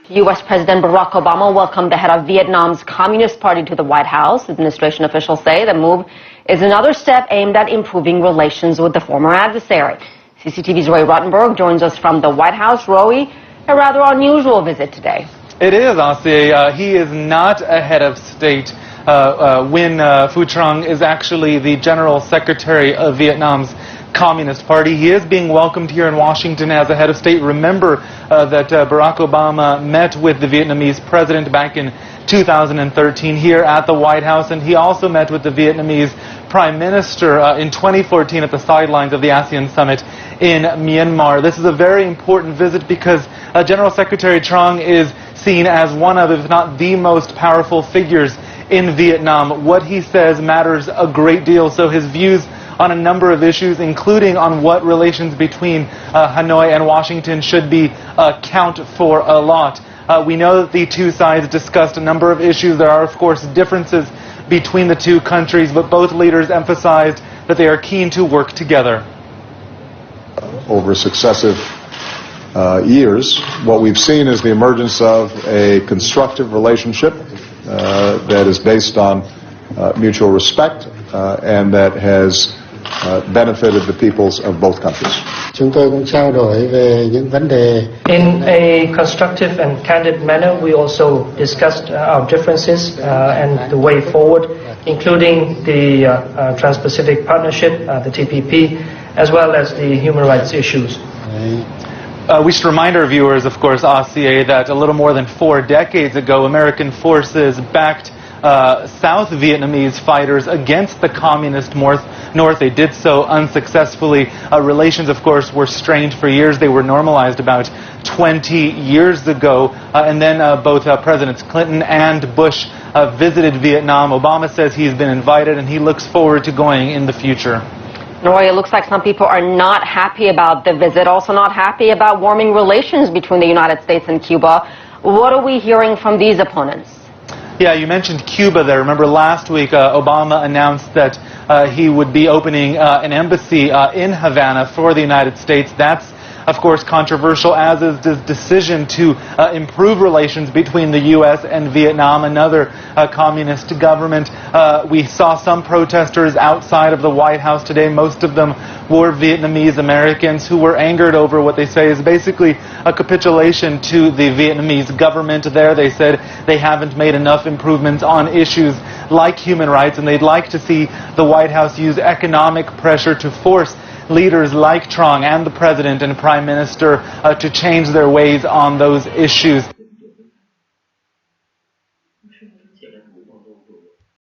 U.S. President Barack Obama welcomed the head of Vietnam's Communist Party to the White House. Administration officials say the move is another step aimed at improving relations with the former adversary. CCTV's Roy Rottenberg joins us from the White House. Roy, a rather unusual visit today. It is, Asya. He is not a head of state. Nguyễn Phú Trọng is actually the General Secretary of Vietnam's Communist Party. He is being welcomed here in Washington as a head of state. Remember that Barack Obama met with the Vietnamese president back in 2013 here at the White House, and he also met with the Vietnamese Prime Minister in 2014 at the sidelines of the ASEAN summit in Myanmar. This is a very important visit because General Secretary Trong is seen as one of, if not the most powerful figures in Vietnam. What he says matters a great deal, so his views on a number of issues, including on what relations between Hanoi and Washington should be count for a lot. We know that the two sides discussed a number of issues. There are, of course, differences between the two countries, but both leaders emphasized that they are keen to work together. Over successive years, what we've seen is the emergence of a constructive relationship that is based on mutual respect and that has benefited the peoples of both countries. Chúng tôi cũng trao đổi về những vấn đề. In a constructive and candid manner, we also discussed our differences and the way forward, including the Trans-Pacific Partnership, the TPP, as well as the human rights issues. We should remind our viewers, of course, Asya, that a little more than 4 decades ago, American forces backed South Vietnamese fighters against the communist North. They did so unsuccessfully. Relations, of course, were strained for years. They were normalized about 20 years ago. And then both Presidents Clinton and Bush visited Vietnam. Obama says he's been invited and he looks forward to going in the future. Roy, it looks like some people are not happy about the visit, also not happy about warming relations between the United States and Cuba. What are we hearing from these opponents? Yeah, you mentioned Cuba there. Remember last week Obama announced that he would be opening an embassy in Havana for the United States. That's, of course, controversial, as is the decision to improve relations between the U.S. and Vietnam, another communist government. We saw some protesters outside of the White House today. Most of them were Vietnamese Americans who were angered over what they say is basically a capitulation to the Vietnamese government there. They said they haven't made enough improvements on issues like human rights, and they'd like to see the White House use economic pressure to force leaders like Trong and the President and Prime Minister to change their ways on those issues.